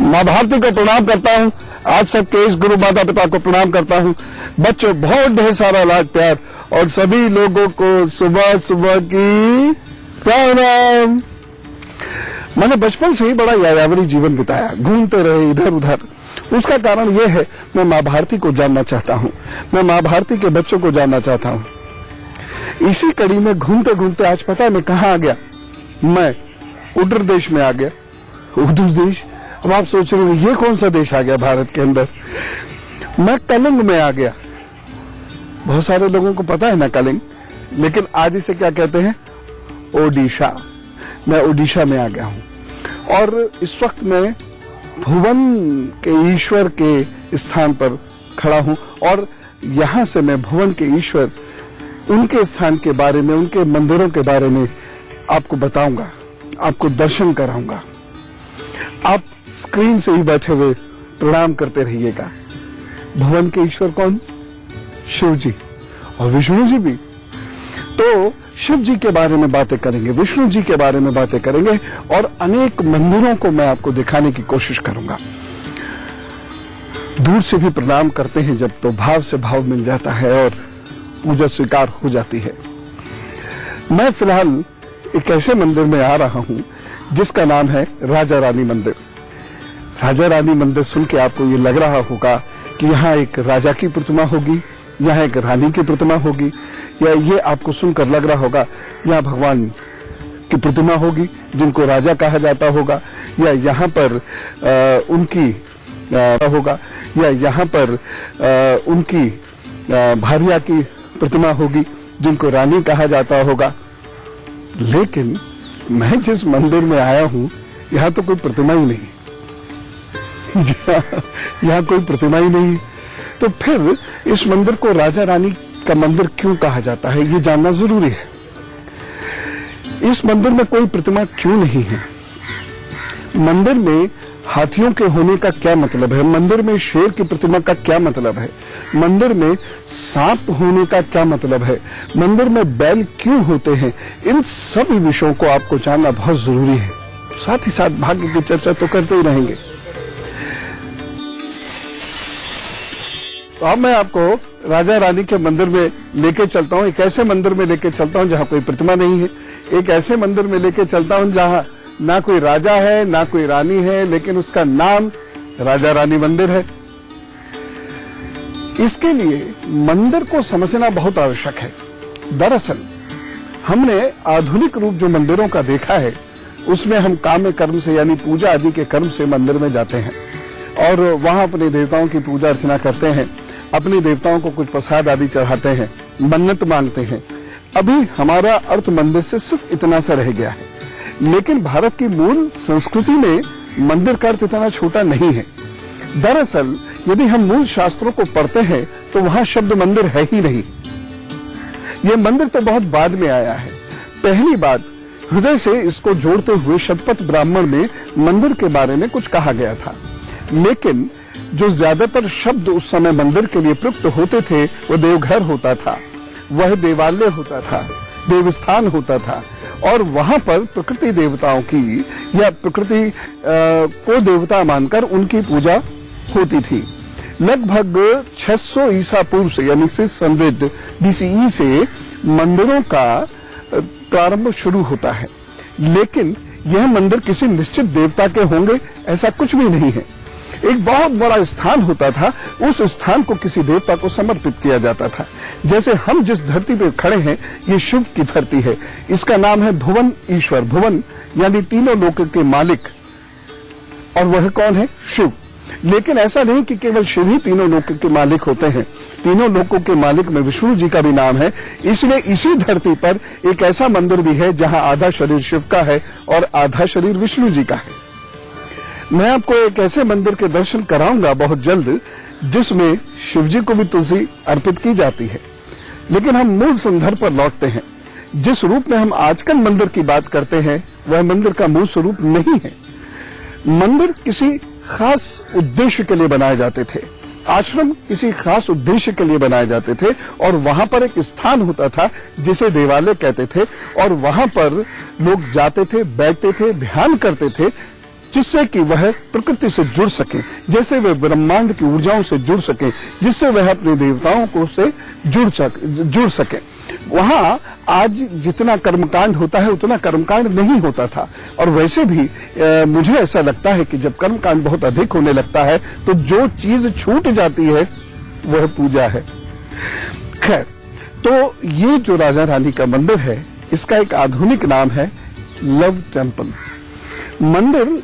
माँ भारती को प्रणाम करता हूँ। आप सबके इस गुरु माता पिता को प्रणाम करता हूँ। बच्चों, बहुत ढेर सारा लाड प्यार और सभी लोगों को सुबह सुबह की प्रणाम। मैंने बचपन से ही बड़ा यायावरी जीवन बिताया, घूमते रहे इधर उधर। उसका कारण यह है, मैं माँ भारती को जानना चाहता हूँ, मैं माँ भारती के बच्चों को जानना चाहता हूँ। इसी कड़ी में घूमते घूमते आज पता है मैं कहाँ आ गया? मैं उड़र देश में आ गया। उड़र देश? अब आप सोच रहे हो ये कौन सा देश आ गया भारत के अंदर? मैं कलिंग में आ गया। बहुत सारे लोगों को पता है ना कलिंग, लेकिन आज इसे क्या कहते हैं? ओडिशा। मैं ओडिशा में आ गया हूं और इस वक्त मैं भुवन के ईश्वर के स्थान पर खड़ा हूं और यहां से मैं भुवन के ईश्वर, उनके स्थान के बारे में, उनके मंदिरों के बारे में आपको बताऊंगा, आपको दर्शन कराऊंगा। आप स्क्रीन से ही बैठे हुए प्रणाम करते रहिएगा। भुवन के ईश्वर कौन? शिव जी और विष्णु जी भी। तो शिव जी के बारे में बातें करेंगे, विष्णु जी के बारे में बातें करेंगे और अनेक मंदिरों को मैं आपको दिखाने की कोशिश करूंगा। दूर से भी प्रणाम करते हैं जब, तो भाव से भाव मिल जाता है और पूजा स्वीकार हो जाती है। मैं फिलहाल एक ऐसे मंदिर में आ रहा हूं जिसका नाम है राजा रानी मंदिर। राजा रानी मंदिर सुन के आपको ये लग रहा होगा कि यहाँ एक राजा की प्रतिमा होगी, यहाँ एक रानी की प्रतिमा होगी, या ये आपको सुनकर लग रहा होगा यहाँ भगवान की प्रतिमा होगी जिनको राजा कहा जाता होगा, या यहाँ पर उनकी होगा, या यहाँ पर उनकी भार्या की प्रतिमा होगी जिनको रानी कहा जाता होगा। लेकिन मैं जिस मंदिर में आया हूँ यहाँ तो कोई प्रतिमा ही नहीं। यहाँ कोई प्रतिमा ही नहीं। तो फिर इस मंदिर को राजा रानी का मंदिर क्यों कहा जाता है, ये जानना जरूरी है। इस मंदिर में कोई प्रतिमा क्यों नहीं है? मंदिर में हाथियों के होने का क्या मतलब है? मंदिर में शेर की प्रतिमा का क्या मतलब है? मंदिर में सांप होने का क्या मतलब है? मंदिर में बैल क्यों होते हैं? इन सभी विषयों को आपको जानना बहुत जरूरी है। साथ ही साथ भाग्य की चर्चा तो करते ही रहेंगे। तो अब मैं आपको राजा रानी के मंदिर में लेके चलता हूँ। एक ऐसे मंदिर में लेके चलता हूँ जहाँ कोई प्रतिमा नहीं है। एक ऐसे मंदिर में लेके चलता हूँ जहाँ ना कोई राजा है ना कोई रानी है, लेकिन उसका नाम राजा रानी मंदिर है। इसके लिए मंदिर को समझना बहुत आवश्यक है। दरअसल हमने आधुनिक रूप जो मंदिरों का देखा है उसमें हम काम्य कर्म से, यानी पूजा आदि के कर्म से मंदिर में जाते हैं और वहां अपने देवताओं की पूजा अर्चना करते हैं, अपने देवताओं को कुछ प्रसाद आदि चढ़ाते हैं, मन्नत मांगते हैं। अभी हमारा अर्थ मंदिर से सिर्फ इतना सा रह गया है, लेकिन भारत की मूल संस्कृति में मंदिर का अर्थ इतना छोटा नहीं है। दरअसल यदि हम मूल शास्त्रों को पढ़ते हैं तो वहां शब्द मंदिर है ही नहीं। यह मंदिर तो बहुत बाद में आया है। पहली बात, हृदय से इसको जोड़ते हुए शतपथ ब्राह्मण में मंदिर के बारे में कुछ कहा गया था, लेकिन जो ज्यादातर शब्द उस समय मंदिर के लिए प्रयुक्त होते थे वह देवघर होता था, वह देवालय होता था, देवस्थान होता था और वहां पर प्रकृति देवताओं की या प्रकृति को देवता मानकर उनकी पूजा होती थी। लगभग 600 ईसा पूर्व से, यानी 600 BCE से मंदिरों का प्रारंभ शुरू होता है, लेकिन यह मंदिर किसी निश्चित देवता के होंगे ऐसा कुछ भी नहीं है। एक बहुत बड़ा स्थान होता था, उस स्थान को किसी देवता को समर्पित किया जाता था। जैसे हम जिस धरती पे खड़े हैं ये शिव की धरती है, इसका नाम है भुवन ईश्वर। भुवन यानी तीनों लोक के मालिक, और वह कौन है? शिव। लेकिन ऐसा नहीं कि केवल शिव ही तीनों लोक के मालिक होते हैं, तीनों लोकों के मालिक में विष्णु जी का भी नाम है। इसलिए इसी धरती पर एक ऐसा मंदिर भी है जहां आधा शरीर शिव का है और आधा शरीर विष्णु जी का है। मैं आपको एक ऐसे मंदिर के दर्शन कराऊंगा बहुत जल्द जिसमें शिव जी को भी तुलसी अर्पित की जाती है। लेकिन हम मूल संदर्भ पर लौटते हैं। जिस रूप में हम आजकल मंदिर की बात करते हैं वह मंदिर का मूल स्वरूप नहीं है। मंदिर किसी खास उद्देश्य के लिए बनाए जाते थे। आश्रम किसी खास उद्देश्य के लिए बनाए जाते थे और वहां पर एक स्थान होता था जिसे देवालय कहते थे और वहां पर लोग जाते थे, बैठते थे, ध्यान करते थे, जिससे कि वह प्रकृति से जुड़ सके, जैसे वह ब्रह्मांड की ऊर्जाओं से जुड़ सके, जिससे वह अपने देवताओं को से जुड़ सके। वहां आज जितना कर्मकांड होता है उतना कर्मकांड नहीं होता था। और वैसे भी मुझे ऐसा लगता है कि जब कर्मकांड बहुत अधिक होने लगता है तो जो चीज छूट जाती है वह पूजा है। खैर, तो ये जो राजा रानी का मंदिर है, इसका एक आधुनिक नाम है लव टेम्पल। मंदिर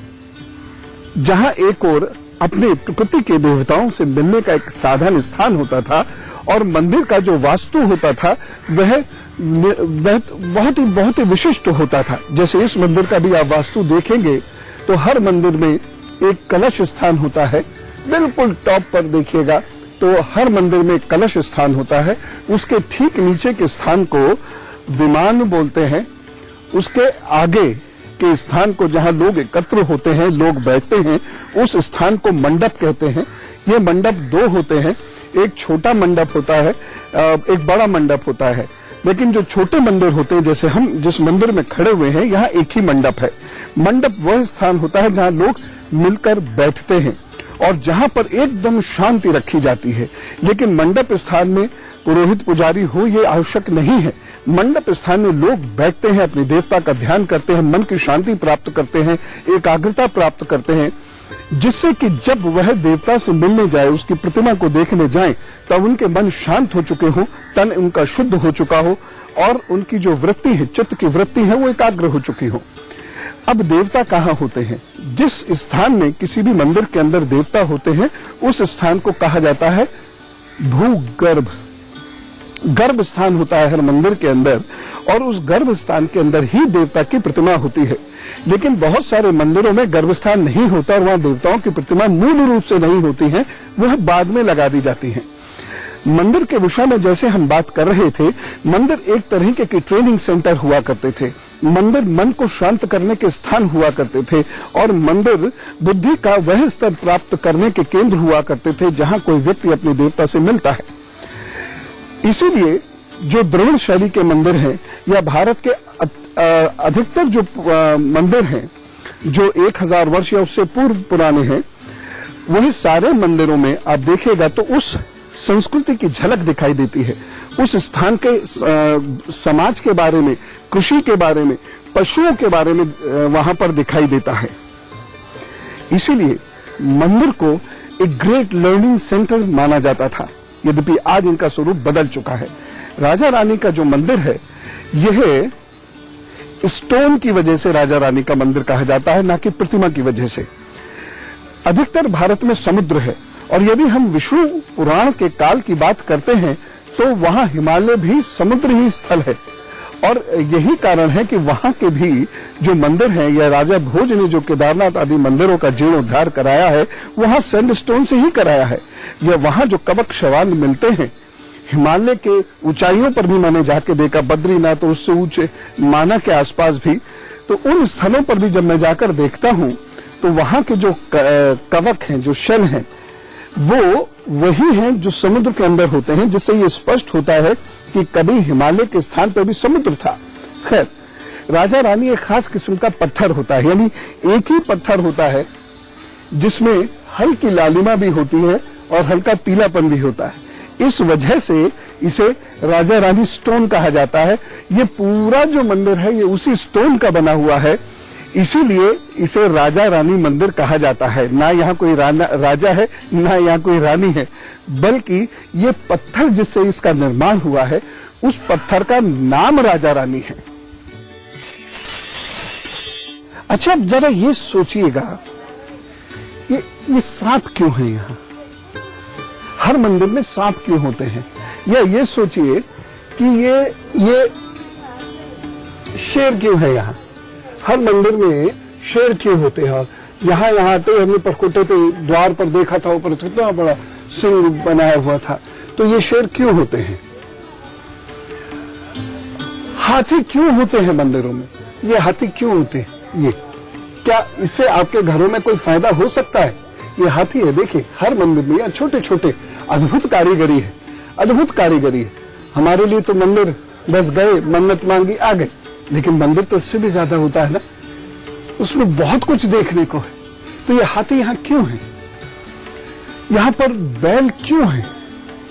जहां एक ओर अपने प्रकृति के देवताओं से मिलने का एक साधन स्थान होता था और मंदिर का जो वास्तु होता था वह बहुत ही विशिष्ट होता था। जैसे इस मंदिर का भी आप वास्तु देखेंगे तो हर मंदिर में एक कलश स्थान होता है। बिल्कुल टॉप पर देखिएगा तो हर मंदिर में एक कलश स्थान होता है। उसके ठीक नीचे के स्थान को विमान बोलते हैं। उसके आगे के स्थान को जहां लोग एकत्र होते हैं, लोग बैठते हैं, उस स्थान को मंडप कहते हैं। ये मंडप दो होते हैं, एक छोटा मंडप होता है, एक बड़ा मंडप होता है। लेकिन जो छोटे मंदिर होते हैं, जैसे हम जिस मंदिर में खड़े हुए हैं, यहाँ एक ही मंडप है। मंडप वह स्थान होता है जहां लोग मिलकर बैठते हैं और जहां पर एकदम शांति रखी जाती है। लेकिन मंडप स्थान में पुरोहित पुजारी हो ये आवश्यक नहीं है। मंडप स्थान में लोग बैठते हैं, अपने देवता का ध्यान करते हैं, मन की शांति प्राप्त करते हैं, एकाग्रता प्राप्त करते हैं, जिससे कि जब वह देवता से मिलने जाए, उसकी प्रतिमा को देखने जाए, तब उनके मन शांत हो चुके हो, तन उनका शुद्ध हो चुका हो और उनकी जो वृत्ति है, चित्त की वृत्ति है, वो एकाग्र हो चुकी हो। अब देवता कहाँ होते हैं? जिस स्थान में किसी भी मंदिर के अंदर देवता होते हैं, उस स्थान को कहा जाता है भूगर्भ। गर्भ स्थान होता है हर मंदिर के अंदर और उस गर्भ स्थान के अंदर ही देवता की प्रतिमा होती है। लेकिन बहुत सारे मंदिरों में गर्भ स्थान नहीं होता और वहां देवताओं की प्रतिमा मूल रूप से नहीं होती है, वह बाद में लगा दी जाती है। मंदिर के विषय में जैसे हम बात कर रहे थे, मंदिर एक तरह के ट्रेनिंग सेंटर हुआ करते थे। मंदिर मन को शांत करने के स्थान हुआ करते थे और मंदिर बुद्धि का वह स्तर प्राप्त करने के केंद्र हुआ करते थे जहां कोई व्यक्ति अपने देवता से मिलता है। इसीलिए जो द्रविड़ शैली के मंदिर हैं या भारत के अधिकतर जो मंदिर हैं जो 1000 वर्ष या उससे पूर्व पुराने हैं, वही सारे मंदिरों में आप देखिएगा तो उस संस्कृति की झलक दिखाई देती है। उस स्थान के समाज के बारे में, कृषि के बारे में, पशुओं के बारे में वहां पर दिखाई देता है। इसीलिए मंदिर को एक ग्रेट लर्निंग सेंटर माना जाता था, यद्यपि आज इनका स्वरूप बदल चुका है। राजा रानी का जो मंदिर है, यह स्टोन की वजह से राजा रानी का मंदिर कहा जाता है, ना कि प्रतिमा की वजह से। अधिकतर भारत में समुद्र है और यदि हम विष्णु पुराण के काल की बात करते हैं तो वहां हिमालय भी समुद्र ही स्थल है और यही कारण है कि वहां के भी जो मंदिर हैं या राजा भोज ने जो केदारनाथ आदि मंदिरों का जीर्णोद्धार कराया है, वहां सैंडस्टोन से ही कराया है। या वहां जो कवक शैवाल मिलते हैं, हिमालय के ऊंचाइयों पर भी मैंने जाके देखा, बद्रीनाथ और उससे ऊंचे माना के आसपास भी, तो उन स्थलों पर भी जब मैं जाकर देखता हूं तो वहां के जो कवक हैं, जो शेल हैं, वो वही हैं जो समुद्र के अंदर होते हैं, जिससे ये स्पष्ट होता है कि कभी हिमालय के स्थान पर भी समुद्र था। खैर, राजा रानी एक खास किस्म का पत्थर होता है, यानी एक ही पत्थर होता है जिसमें हल्की लालिमा भी होती है और हल्का पीलापन भी होता है। इस वजह से इसे राजा रानी स्टोन कहा जाता है। ये पूरा जो मंदिर है ये उसी स्टोन का बना हुआ है, इसीलिए इसे राजा रानी मंदिर कहा जाता है। ना यहाँ कोई राजा है, ना यहाँ कोई रानी है, बल्कि ये पत्थर जिससे इसका निर्माण हुआ है, उस पत्थर का नाम राजा रानी है। अच्छा, अब जरा ये सोचिएगा, ये सांप क्यों है यहाँ? हर मंदिर में सांप क्यों होते हैं? या ये सोचिए कि ये शेर क्यों है यहाँ? हर मंदिर में शेर क्यों होते हैं? और यहाँ आते हमने परकोटे पे द्वार पर देखा था, ऊपर इतना बड़ा सिंह बनाया हुआ था। तो ये शेर क्यों होते हैं? हाथी क्यों होते हैं मंदिरों में? ये हाथी क्यों होते हैं? ये क्या इससे आपके घरों में कोई फायदा हो सकता है? ये हाथी है, देखिए हर मंदिर में छोटे छोटे अद्भुत कारीगरी है, अद्भुत कारीगरी है। हमारे लिए तो मंदिर बस गए, मन्नत मांगी, आ गए, लेकिन मंदिर तो इससे भी ज्यादा होता है ना, उसमें बहुत कुछ देखने को है। तो ये हाथी यहाँ क्यों है, यहाँ पर बैल क्यों है,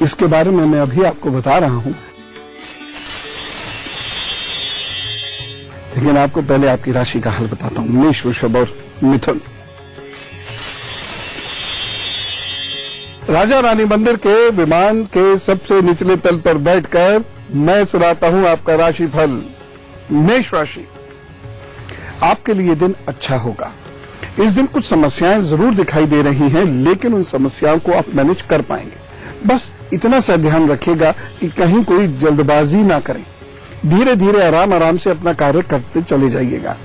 इसके बारे में मैं अभी आपको बता रहा हूं। लेकिन आपको पहले आपकी राशि का हाल बताता हूं, मेष, वृषभ और मिथुन। राजा रानी मंदिर के विमान के सबसे निचले तल पर बैठकर मैं सुनाता हूं आपका राशि फल। मेष राशि, आपके लिए दिन अच्छा होगा। इस दिन कुछ समस्याएं जरूर दिखाई दे रही हैं, लेकिन उन समस्याओं को आप मैनेज कर पाएंगे। बस इतना सा ध्यान रखिएगा कि कहीं कोई जल्दबाजी ना करें, धीरे धीरे आराम आराम से अपना कार्य करते चले जाइएगा।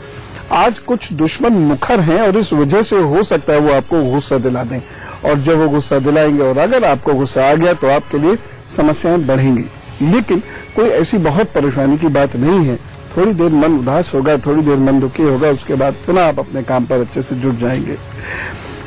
आज कुछ दुश्मन मुखर हैं और इस वजह से हो सकता है वो आपको गुस्सा दिला दें, और जब वो गुस्सा दिलाएंगे और अगर आपको गुस्सा आ गया तो आपके लिए समस्याएं बढ़ेंगी। लेकिन कोई ऐसी बहुत परेशानी की बात नहीं है। थोड़ी देर मन उदास होगा, थोड़ी देर मन दुखी होगा, उसके बाद पुनः आप अपने काम पर अच्छे से जुट जाएंगे।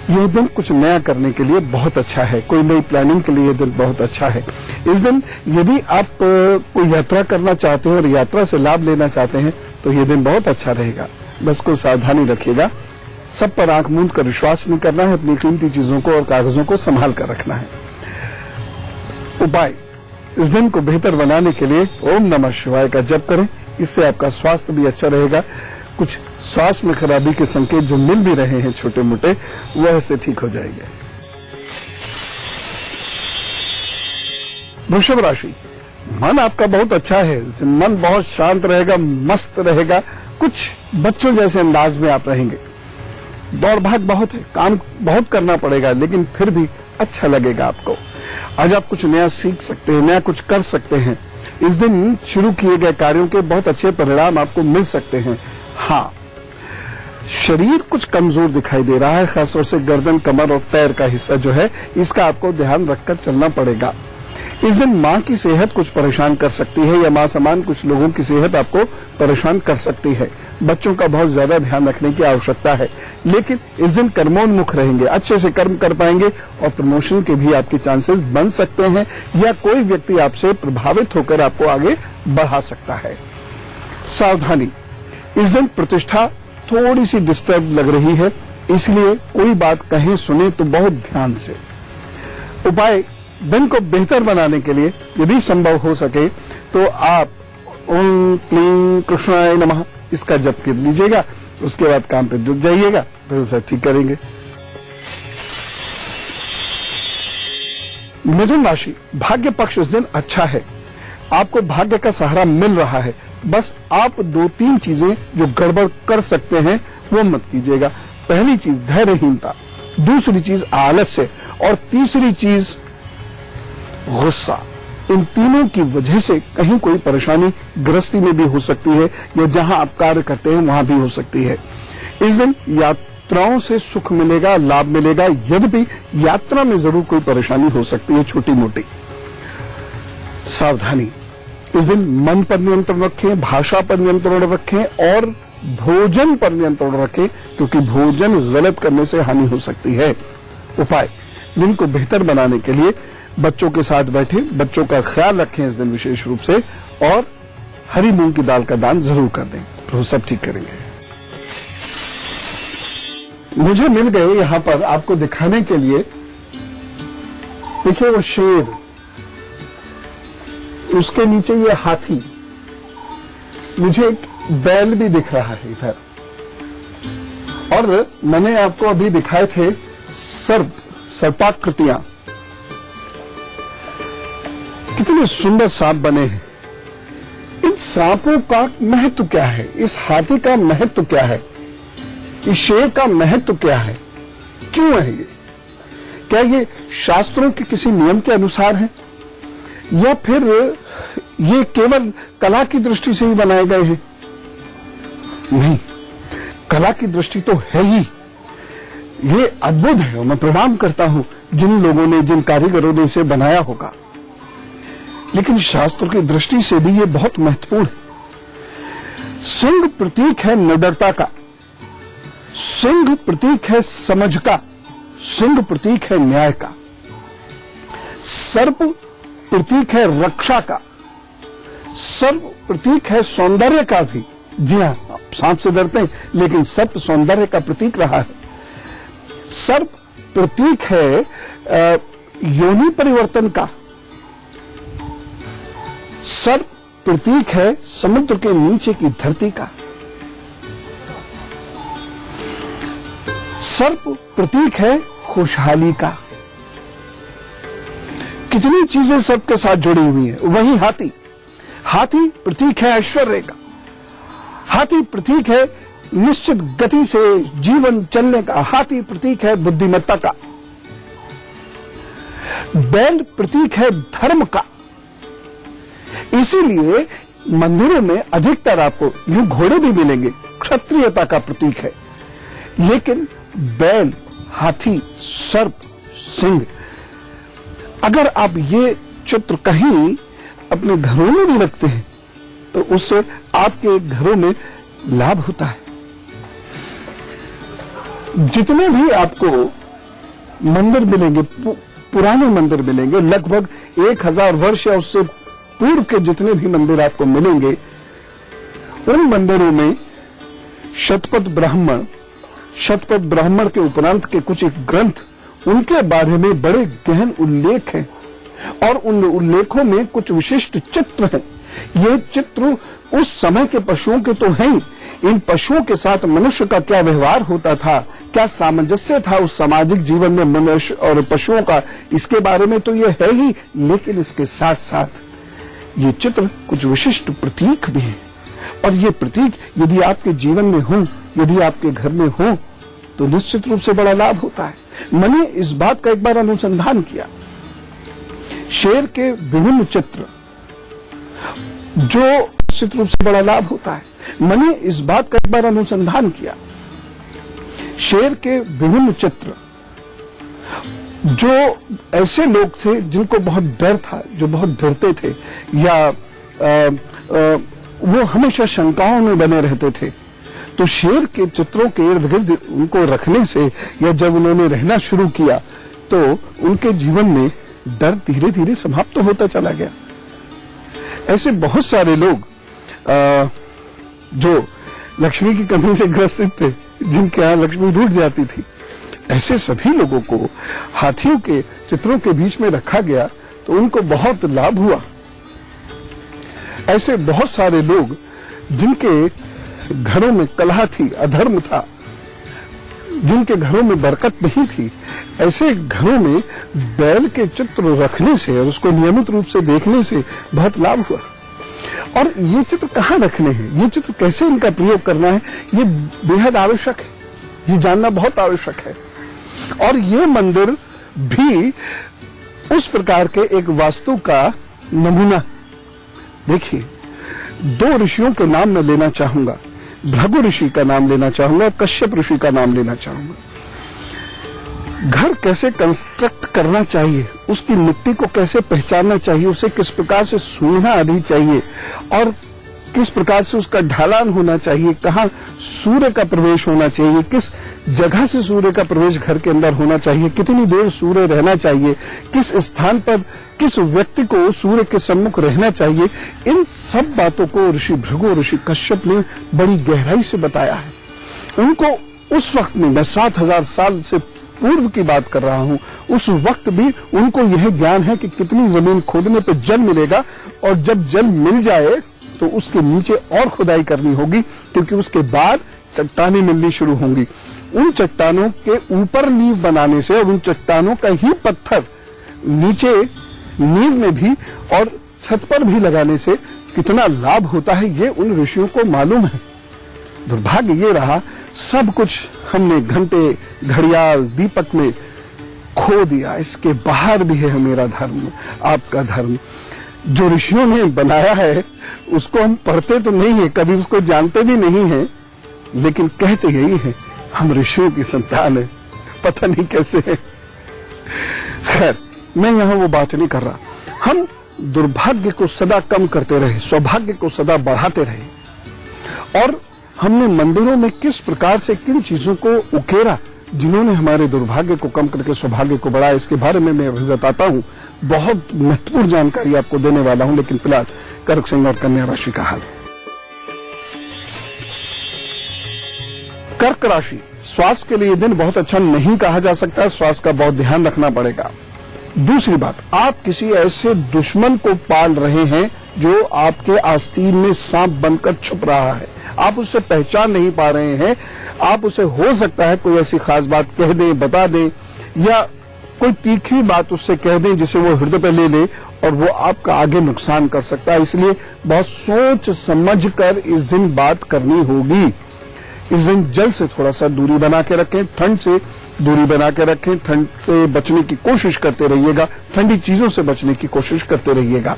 यह दिन कुछ नया करने के लिए बहुत अच्छा है, कोई नई प्लानिंग के लिए यह दिन बहुत अच्छा है। इस दिन यदि आप कोई यात्रा करना चाहते हैं और यात्रा से लाभ लेना चाहते हैं तो यह दिन बहुत अच्छा रहेगा। बस कोई सावधानी रखिएगा, सब पर आंख मूंद कर विश्वास नहीं करना है, अपनी कीमती चीजों को और कागजों को संभाल कर रखना है। उपाय, इस दिन को बेहतर बनाने के लिए ओम नमः शिवाय का जप करें, इससे आपका स्वास्थ्य भी अच्छा रहेगा। कुछ स्वास्थ्य में खराबी के संकेत जो मिल भी रहे हैं छोटे मोटे, वह इससे ठीक हो जाएंगे। वृषभ राशि, मन आपका बहुत अच्छा है, मन बहुत शांत रहेगा, मस्त रहेगा, कुछ बच्चों जैसे अंदाज में आप रहेंगे। दौड़ भाग बहुत है, काम बहुत करना पड़ेगा, लेकिन फिर भी अच्छा लगेगा आपको। आज आप कुछ नया सीख सकते हैं, नया कुछ कर सकते हैं। इस दिन शुरू किए गए कार्यों के बहुत अच्छे परिणाम आपको मिल सकते हैं। हाँ, शरीर कुछ कमजोर दिखाई दे रहा है, खासतौर से गर्दन, कमर और पैर का हिस्सा जो है, इसका आपको ध्यान रखकर चलना पड़ेगा। इस दिन मां की सेहत कुछ परेशान कर सकती है, या मां समान कुछ लोगों की सेहत आपको परेशान कर सकती है। बच्चों का बहुत ज्यादा ध्यान रखने की आवश्यकता है, लेकिन इस दिन कर्मोन्मुख रहेंगे, अच्छे से कर्म कर पाएंगे और प्रमोशन के भी आपके चांसेस बन सकते हैं, या कोई व्यक्ति आपसे प्रभावित होकर आपको आगे बढ़ा सकता है। सावधानी, इस दिन प्रतिष्ठा थोड़ी सी डिस्टर्ब लग रही है, इसलिए कोई बात कहें सुने तो बहुत ध्यान से। उपाय, दिन को बेहतर बनाने के लिए यदि संभव हो सके तो आप ओम क्लीं कृष्णाय नमः इसका जप कर लीजिएगा, उसके बाद काम पे जुट जाइएगा, फिर उसे ठीक करेंगे। मिथुन राशि, भाग्य पक्ष इस दिन अच्छा है, आपको भाग्य का सहारा मिल रहा है। बस आप 2-3 चीजें जो गड़बड़ कर सकते हैं वो मत कीजिएगा। पहली चीज धैर्यहीनता, दूसरी चीज आलस्य और तीसरी चीज गुस्सा। इन तीनों की वजह से कहीं कोई परेशानी गृहस्थी में भी हो सकती है, या जहां आप कार्य करते हैं वहां भी हो सकती है। इस दिन यात्राओं से सुख मिलेगा, लाभ मिलेगा, यद्यपि यात्रा में जरूर कोई परेशानी हो सकती है छोटी मोटी। सावधानी, इस दिन मन पर नियंत्रण रखें, भाषा पर नियंत्रण रखें और भोजन पर नियंत्रण रखें, क्योंकि भोजन गलत करने से हानि हो सकती है। उपाय, दिन को बेहतर बनाने के लिए बच्चों के साथ बैठे, बच्चों का ख्याल रखें इस दिन विशेष रूप से, और हरी मूंग की दाल का दान जरूर कर दें, तो सब ठीक करेंगे। मुझे मिल गए यहां पर आपको दिखाने के लिए, देखिए वो शेर, उसके नीचे ये हाथी, मुझे एक बैल भी दिख रहा है इधर, और मैंने आपको अभी दिखाए थे सर्पाकृतियां, कितने सुंदर सांप बने हैं। इन सांपों का महत्व क्या है, इस हाथी का महत्व क्या है, इस शेर का महत्व क्या है, क्यों है ये? क्या ये शास्त्रों के किसी नियम के अनुसार है, या फिर ये केवल कला की दृष्टि से ही बनाए गए हैं? नहीं, कला की दृष्टि तो है ही, ये अद्भुत है और मैं प्रणाम करता हूं जिन लोगों ने, जिन कारीगरों ने इसे बनाया होगा। लेकिन शास्त्र की दृष्टि से भी ये बहुत महत्वपूर्ण है। सिंह प्रतीक है निडरता का, सिंह प्रतीक है समझ का, सिंह प्रतीक है न्याय का, सर्प प्रतीक है रक्षा का, सर्प प्रतीक है सौंदर्य का भी। जी हां, सांप से डरते हैं लेकिन सर्प सौंदर्य का प्रतीक रहा है। सर्प प्रतीक है योनि परिवर्तन का, सर्प प्रतीक है समुद्र के नीचे की धरती का, सर्प प्रतीक है खुशहाली का। कितनी चीजें सर्प के साथ जुड़ी हुई हैं। वहीं हाथी, हाथी प्रतीक है ऐश्वर्य का, हाथी प्रतीक है निश्चित गति से जीवन चलने का, हाथी प्रतीक है बुद्धिमत्ता का, बैल प्रतीक है धर्म का। इसीलिए मंदिरों में अधिकतर आपको यूं घोड़े भी मिलेंगे, क्षत्रियता का प्रतीक है, लेकिन बैल, हाथी, सर्प, सिंह, अगर आप ये चित्र कहीं अपने घरों में भी रखते हैं तो उससे आपके घरों में लाभ होता है। जितने भी आपको मंदिर मिलेंगे, पुराने मंदिर मिलेंगे, लगभग 1000 वर्ष या उससे पूर्व के जितने भी मंदिर आपको मिलेंगे, उन मंदिरों में शतपथ ब्राह्मण के उपरांत के कुछ एक ग्रंथ, उनके बारे में बड़े गहन उल्लेख हैं और उन उल्लेखों में कुछ विशिष्ट चित्र हैं। ये चित्र उस समय के पशुओं के तो हैं ही, इन पशुओं के साथ मनुष्य का क्या व्यवहार होता था, क्या सामंजस्य था उस सामाजिक जीवन में मनुष्य और पशुओं का, इसके बारे में तो ये है ही, लेकिन इसके साथ साथ ये चित्र कुछ विशिष्ट प्रतीक भी हैं। और ये प्रतीक यदि आपके जीवन में हो, यदि आपके घर में हो, तो निश्चित रूप से बड़ा लाभ होता है। मैंने इस बात का एक बार अनुसंधान किया। शेर के विभिन्न चित्र जो निश्चित रूप से बड़ा लाभ होता है। मैंने इस बात का एक बार अनुसंधान किया। शेर के विभिन्न चित्र जो ऐसे लोग थे जिनको बहुत डर था, जो बहुत डरते थे या वो हमेशा शंकाओं में बने रहते थे, तो शेर के चित्रों के इर्द गिर्द उनको रखने से या जब उन्होंने रहना शुरू किया तो उनके जीवन में डर धीरे धीरे समाप्त होता चला गया। ऐसे बहुत सारे लोग जो लक्ष्मी की कमी से ग्रसित थे, जिनके यहां लक्ष्मी रूठ जाती थी, ऐसे सभी लोगों को हाथियों के चित्रों के बीच में रखा गया तो उनको बहुत लाभ हुआ। ऐसे बहुत सारे लोग जिनके घरों में कलह थी, अधर्म था, जिनके घरों में बरकत नहीं थी, ऐसे घरों में बैल के चित्र रखने से और उसको नियमित रूप से देखने से बहुत लाभ हुआ। और ये चित्र कहाँ रखने हैं, ये चित्र कैसे इनका प्रयोग करना है, ये बेहद आवश्यक है, ये जानना बहुत आवश्यक है। और ये मंदिर भी उस प्रकार के एक वास्तु का नमूना। देखिए, 2 ऋषियों के नाम मैं लेना चाहूंगा, भृगु ऋषि का नाम लेना चाहूंगा, कश्यप ऋषि का नाम लेना चाहूंगा। घर कैसे कंस्ट्रक्ट करना चाहिए, उसकी मिट्टी को कैसे पहचानना चाहिए, उसे किस प्रकार से सूंघना आदि चाहिए और किस प्रकार से उसका ढलान होना चाहिए, कहाँ सूर्य का प्रवेश होना चाहिए, किस जगह से सूर्य का प्रवेश घर के अंदर होना चाहिए, कितनी देर सूर्य रहना चाहिए, किस स्थान पर किस व्यक्ति को सूर्य के सम्मुख रहना चाहिए, इन सब बातों को ऋषि भृगु, ऋषि कश्यप ने बड़ी गहराई से बताया है। उनको उस वक्त में, मैं 7000 साल से पूर्व की बात कर रहा हूं, उस वक्त भी उनको यह ज्ञान है कि कितनी जमीन खोदने पर जल मिलेगा और जब जल मिल जाए तो उसके नीचे और खुदाई करनी होगी, क्योंकि उसके बाद चट्टानें मिलनी शुरू होंगी। उन चट्टानों के ऊपर नींव बनाने से और उन चट्टानों का ही पत्थर नीचे नींव में भी और छत पर भी लगाने से कितना लाभ होता है, ये उन ऋषियों को मालूम है। दुर्भाग्य ये रहा, सब कुछ हमने घंटे, घड़ियाल, दीपक में खो दिया। इसके बाहर भी है मेरा धर्म, आपका धर्म। जो ऋषियों ने बनाया है उसको हम पढ़ते तो नहीं है, कभी उसको जानते भी नहीं है, लेकिन कहते यही है, हम ऋषियों की संतान है, पता नहीं कैसे है। खैर, मैं यहां वो बात नहीं कर रहा। हम दुर्भाग्य को सदा कम करते रहे, सौभाग्य को सदा बढ़ाते रहे। और हमने मंदिरों में किस प्रकार से किन चीजों को उकेरा, जिन्होंने हमारे दुर्भाग्य को कम करके सौभाग्य को बढ़ाया, इसके बारे में मैं अभी बताता हूं। बहुत महत्वपूर्ण जानकारी आपको देने वाला हूं, लेकिन फिलहाल कर्क, सिंह और कन्या राशि का हाल। कर्क राशि, स्वास्थ्य के लिए दिन बहुत अच्छा नहीं कहा जा सकता, स्वास्थ्य का बहुत ध्यान रखना पड़ेगा। दूसरी बात, आप किसी ऐसे दुश्मन को पाल रहे हैं जो आपके आस्तीन में सांप बनकर छुप रहा है, आप उससे पहचान नहीं पा रहे हैं। आप उसे हो सकता है कोई ऐसी खास बात कह दें, बता दें, या कोई तीखी बात उससे कह दें जिसे वो हृदय पे ले ले और वो आपका आगे नुकसान कर सकता है। इसलिए बहुत सोच समझ कर इस दिन बात करनी होगी। इस दिन जल से थोड़ा सा दूरी बना के रखें, ठंड से दूरी बना के रखें, ठंड से बचने की कोशिश करते रहिएगा, ठंडी चीजों से बचने की कोशिश करते रहिएगा।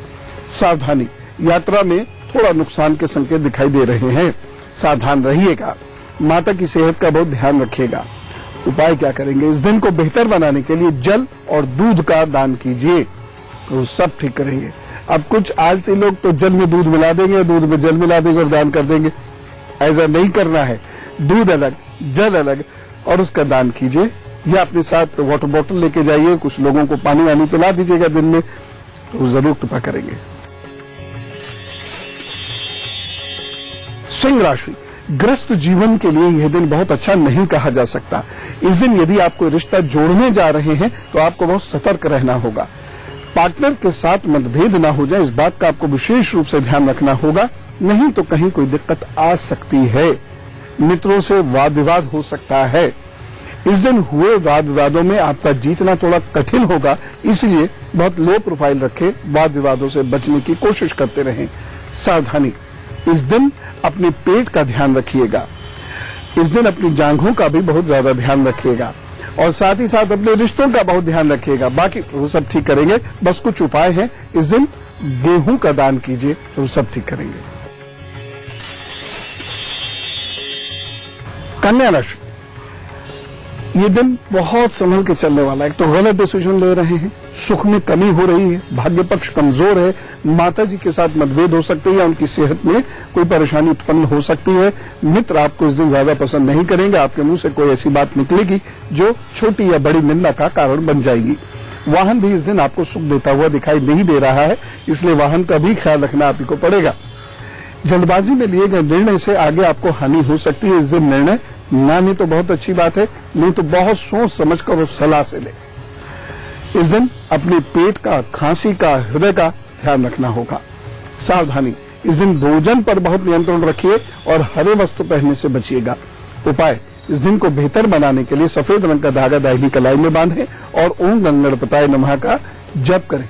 सावधानी, यात्रा में थोड़ा नुकसान के संकेत दिखाई दे रहे हैं, सावधान रहिएगा। माता की सेहत का बहुत ध्यान रखिएगा। उपाय क्या करेंगे? इस दिन को बेहतर बनाने के लिए जल और दूध का दान कीजिए, तो सब ठीक करेंगे। अब कुछ आलसी लोग तो जल में दूध मिला देंगे, दूध में जल मिला देंगे और दान कर देंगे। ऐसा नहीं करना है, दूध अलग, जल अलग, और उसका दान कीजिए। या अपने साथ वाटर बॉटल लेके जाइए, कुछ लोगों को पानी वानी पिला दीजिएगा दिन में, तो जरूर कृपा करेंगे। सिंह राशि, ग्रस्त जीवन के लिए यह दिन बहुत अच्छा नहीं कहा जा सकता। इस दिन यदि आप कोई रिश्ता जोड़ने जा रहे हैं तो आपको बहुत सतर्क रहना होगा। पार्टनर के साथ मतभेद ना हो जाए, इस बात का आपको विशेष रूप से ध्यान रखना होगा, नहीं तो कहीं कोई दिक्कत आ सकती है। मित्रों से वाद विवाद हो सकता है। इस दिन हुए वाद विवादों में आपका जीतना थोड़ा कठिन होगा, इसलिए बहुत लो प्रोफाइल रखें, वाद विवादों से बचने की कोशिश करते रहें। सावधानी, इस दिन अपने पेट का ध्यान रखिएगा। इस दिन अपनी जांघों का भी बहुत ज्यादा ध्यान रखिएगा, और साथ ही साथ अपने रिश्तों का बहुत ध्यान रखिएगा। बाकी वो सब ठीक करेंगे, बस कुछ उपाय हैं। इस दिन गेहूं का दान कीजिए, तो वो सब ठीक करेंगे। कन्या राशि, ये दिन बहुत संभल के चलने वाला है। तो गलत डिसीजन ले रहे हैं, सुख में कमी हो रही है, भाग्य पक्ष कमजोर है, माता जी के साथ मतभेद हो सकते हैं, या उनकी सेहत में कोई परेशानी उत्पन्न हो सकती है। मित्र आपको इस दिन ज्यादा पसंद नहीं करेंगे, आपके मुंह से कोई ऐसी बात निकलेगी जो छोटी या बड़ी निंदा का कारण बन जाएगी। वाहन भी इस दिन आपको सुख देता हुआ दिखाई नहीं दे रहा है, इसलिए वाहन का भी ख्याल रखना आप ही को पड़ेगा। जल्दबाजी में लिए गए निर्णय से आगे आपको हानि हो सकती है। इस दिन निर्णय ना नहीं तो बहुत अच्छी बात है, नहीं तो बहुत सोच समझकर और सलाह से ले। इस दिन अपने पेट का, खांसी का, हृदय का ध्यान रखना होगा। सावधानी, इस दिन भोजन पर बहुत नियंत्रण रखिए और हरे वस्त्र पहनने से बचिएगा। उपाय, इस दिन को बेहतर बनाने के लिए सफेद रंग का धागा दाहिनी कलाई में बांधें और ओम गंगणपताय नमः का जप करें।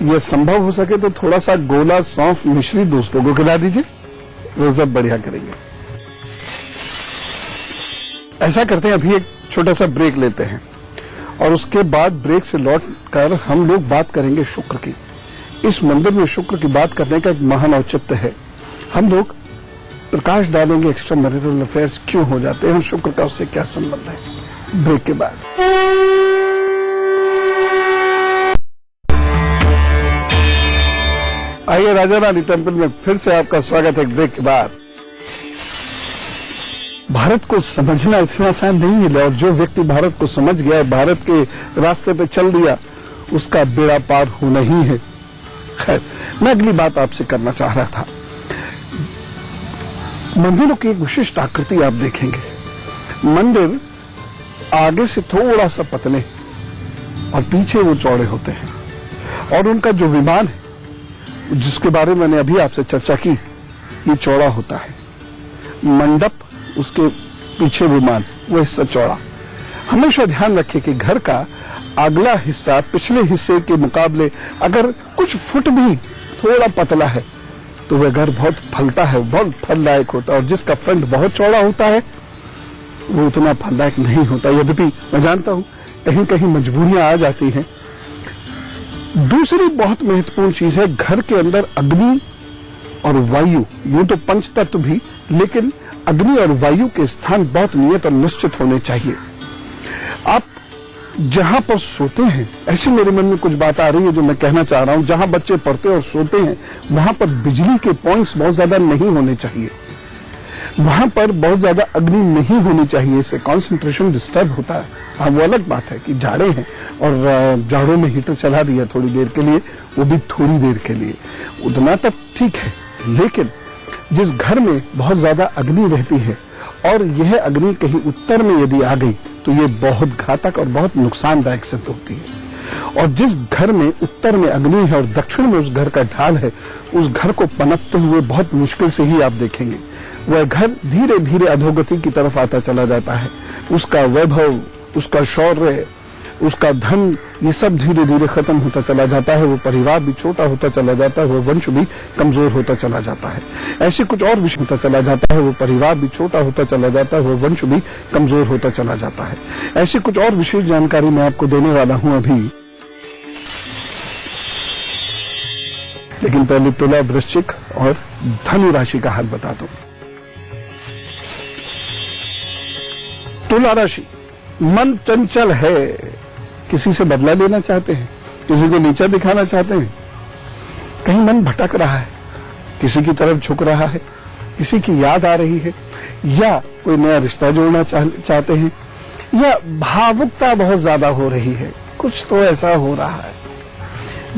यह संभव हो सके तो थोड़ा सा गोला, सौंफ, मिश्री दोस्तों को खिला दीजिए, वो सब बढ़िया करेंगे। ऐसा करते हैं, अभी एक छोटा सा ब्रेक लेते हैं और उसके बाद ब्रेक से लौट कर हम लोग बात करेंगे शुक्र की। इस मंदिर में शुक्र की बात करने का एक महान औचित्य है। हम लोग प्रकाश डालेंगे एक्स्ट्रा मैरिटल अफेयर्स क्यों हो जाते हैं, शुक्र का उससे क्या संबंध है, ब्रेक के बाद। आइए राजा रानी टेम्पल में फिर से आपका स्वागत है ब्रेक के बाद। भारत को समझना इतना आसान नहीं है, और जो व्यक्ति भारत को समझ गया, भारत के रास्ते पे चल दिया, उसका बेड़ा पार होना ही है। खैर, मैं अगली बात आपसे करना चाह रहा था। मंदिरों की एक विशिष्ट आकृति आप देखेंगे। मंदिर आगे से थोड़ा सा पतले और पीछे वो चौड़े होते हैं, और उनका जो विमान है जिसके बारे में मैंने अभी आपसे चर्चा की, ये चौड़ा होता है। मंडप, उसके पीछे विमान, वो हिस्सा चौड़ा। हमेशा ध्यान रखें कि घर का अगला हिस्सा पिछले हिस्से के मुकाबले अगर कुछ फुट भी थोड़ा पतला है तो वह घर बहुत फलता है, बहुत फलदायक होता है, और जिसका फ्रंट बहुत चौड़ा होता है वो उतना फलदायक नहीं होता। यद्यपि मैं जानता हूं कहीं कहीं मजबूरियां आ जाती हैं। दूसरी बहुत महत्वपूर्ण चीज है, घर के अंदर अग्नि और वायु, यूं तो पंच तत्व भी, लेकिन अग्नि और वायु के स्थान बहुत नियत और निश्चित होने चाहिए। आप जहां पर सोते हैं, ऐसे मेरे मन में कुछ बात आ रही है जो मैं कहना चाह रहा हूं, जहां बच्चे पढ़ते और सोते हैं वहां पर बिजली के पॉइंट्स बहुत ज्यादा नहीं होने चाहिए। वहां पर बहुत ज्यादा अग्नि नहीं होनी चाहिए, इससे कंसंट्रेशन डिस्टर्ब होता है। हाँ, वो अलग बात है कि जाड़े हैं और जाड़ों में हीटर चला दिया थोड़ी देर के लिए, वो भी थोड़ी देर के लिए, उतना तक ठीक है। लेकिन जिस घर में बहुत ज्यादा अग्नि रहती है और यह अग्नि कहीं उत्तर में यदि आ गई तो ये बहुत घातक और बहुत नुकसानदायक सिद्ध होती है। और जिस घर में उत्तर में अग्नि है और दक्षिण में उस घर का ढाल है, उस घर को पनपते हुए बहुत मुश्किल से ही आप देखेंगे। वह घर धीरे धीरे अधोगति की तरफ आता चला जाता है। उसका वैभव, उसका शौर्य, उसका धन, ये सब धीरे धीरे खत्म होता चला जाता है। वो परिवार भी छोटा होता चला जाता है, वो वंश भी कमजोर होता चला जाता है। ऐसे कुछ और विषय होता चला जाता है, वो परिवार भी छोटा होता चला जाता है, वो वंश भी कमजोर होता चला जाता है। ऐसी कुछ और विशेष जानकारी मैं आपको देने वाला हूं अभी। लेकिन पहले तुला, वृश्चिक और धनु राशि का हाल बता दूं। तुला राशि, मन चंचल है, किसी से बदला लेना चाहते हैं, किसी को नीचा दिखाना चाहते हैं, कहीं मन भटक रहा है, किसी की तरफ झुक रहा है, किसी की याद आ रही है, या कोई नया रिश्ता जोड़ना चाहते हैं, या भावुकता बहुत ज्यादा हो रही है, कुछ तो ऐसा हो रहा है,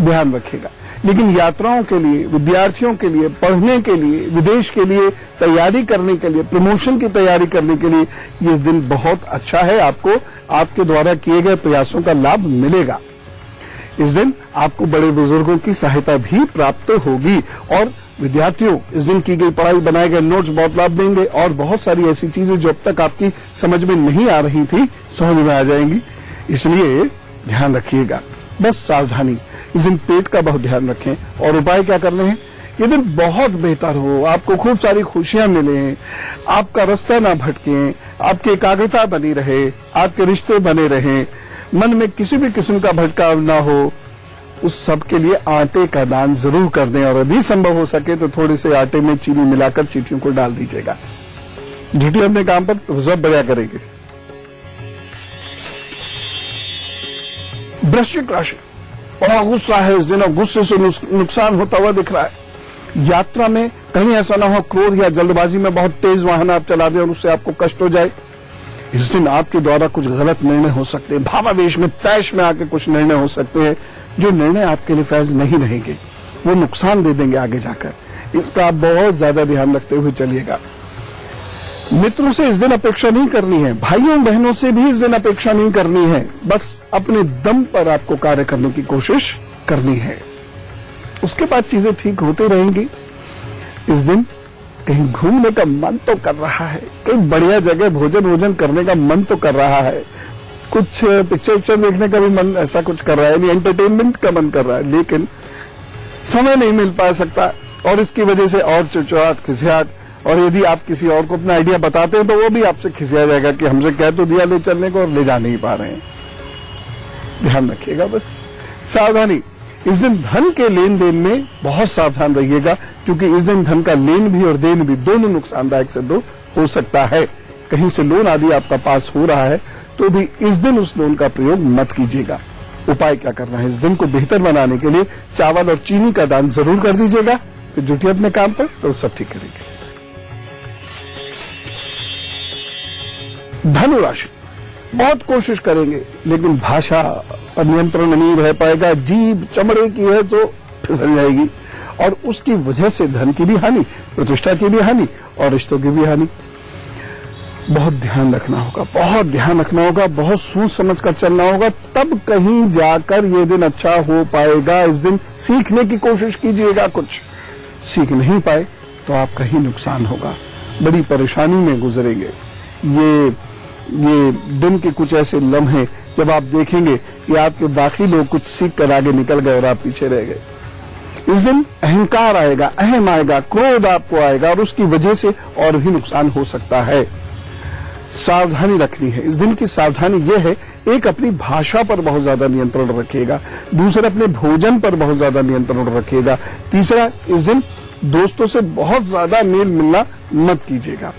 ध्यान रखिएगा। लेकिन यात्राओं के लिए, विद्यार्थियों के लिए, पढ़ने के लिए, विदेश के लिए तैयारी करने के लिए, प्रमोशन की तैयारी करने के लिए ये दिन बहुत अच्छा है। आपको आपके द्वारा किए गए प्रयासों का लाभ मिलेगा। इस दिन आपको बड़े बुजुर्गों की सहायता भी प्राप्त होगी और विद्यार्थियों इस दिन की गई पढ़ाई, बनाए गए नोट्स बहुत लाभ देंगे और बहुत सारी ऐसी चीजें जो अब तक आपकी समझ में नहीं आ रही थी, समझ में आ जाएंगी। इसलिए ध्यान रखिएगा, बस सावधानी। इस दिन पेट का बहुत ध्यान रखें और उपाय क्या करने हैं। ये दिन बहुत बेहतर हो, आपको खूब सारी खुशियां मिलें, आपका रास्ता ना भटके, आपकी एकाग्रता बनी रहे, आपके रिश्ते बने रहें, मन में किसी भी किस्म का भटकाव ना हो। उस सब के लिए आटे का दान जरूर कर दें और यदि संभव हो सके तो थोड़े से आटे में चीनी मिलाकर चींटियों को डाल दीजिएगा। झूठी अपने काम पर सब बढ़िया करेंगे। वृश्चिक राशि, बड़ा गुस्सा है इस दिन और गुस्से से नुकसान होता हुआ दिख रहा है। यात्रा में कहीं ऐसा ना हो क्रोध या जल्दबाजी में बहुत तेज वाहन आप चला दें और उससे आपको कष्ट हो जाए। इस दिन आपके द्वारा कुछ गलत निर्णय हो सकते हैं, भावावेश में, तैश में आके कुछ निर्णय हो सकते हैं जो निर्णय आपके लिए फैज नहीं रहेंगे, वो नुकसान दे देंगे आगे जाकर। इसका आप बहुत ज्यादा ध्यान रखते हुए चलिएगा। मित्रों से इस दिन अपेक्षा नहीं करनी है, भाइयों बहनों से भी इस दिन अपेक्षा नहीं करनी है, बस अपने दम पर आपको कार्य करने की कोशिश करनी है। उसके बाद चीजें ठीक होती रहेंगी। इस दिन कहीं घूमने का मन तो कर रहा है, कहीं बढ़िया जगह भोजन करने का मन तो कर रहा है, कुछ पिक्चर देखने का भी मन ऐसा कुछ कर रहा है, यानी एंटरटेनमेंट का मन कर रहा है, लेकिन समय नहीं मिल पा सकता और इसकी वजह से और चिड़चिड़ाहट, खिसियाहट, और यदि आप किसी और को अपना आइडिया बताते हैं तो वो भी आपसे खिसिया जाएगा कि हमसे कह तो दिया ले चलने को और ले जा नहीं पा रहे हैं। ध्यान रखिएगा, बस सावधानी। इस दिन धन के लेन देन में बहुत सावधान रहिएगा क्योंकि इस दिन धन का लेन भी और देन भी दोनों नुकसानदायक सिद्ध हो सकता है। कहीं से लोन आदि आपका पास हो रहा है तो भी इस दिन उस लोन का प्रयोग मत कीजिएगा। उपाय क्या करना है, इस दिन को बेहतर बनाने के लिए चावल और चीनी का दान जरूर कर दीजिएगा, फिर जुटिए अपने काम पर तो सब ठीक करेंगे। धनु राशि, बहुत कोशिश करेंगे लेकिन भाषा पर नियंत्रण नहीं रह पाएगा। जीभ चमड़े की है तो फिसल जाएगी और उसकी वजह से धन की भी हानि, प्रतिष्ठा की भी हानि और रिश्तों की भी हानि। बहुत ध्यान रखना होगा, बहुत ध्यान रखना होगा, बहुत सोच समझ कर चलना होगा, तब कहीं जाकर ये दिन अच्छा हो पाएगा। इस दिन सीखने की कोशिश कीजिएगा, कुछ सीख नहीं पाए तो आपका ही नुकसान होगा, बड़ी परेशानी में गुजरेंगे। ये दिन के कुछ ऐसे लम्हे जब आप देखेंगे कि आपके बाकी लोग कुछ सीख कर आगे निकल गए और आप पीछे रह गए। इस दिन अहंकार आएगा, अहम आएगा, क्रोध आपको आएगा और उसकी वजह से और भी नुकसान हो सकता है। सावधानी रखनी है। इस दिन की सावधानी यह है, एक अपनी भाषा पर बहुत ज्यादा नियंत्रण रखिएगा, दूसरा अपने भोजन पर बहुत ज्यादा नियंत्रण रखिएगा, तीसरा इस दिन दोस्तों से बहुत ज्यादा मेल मिलना मत कीजिएगा।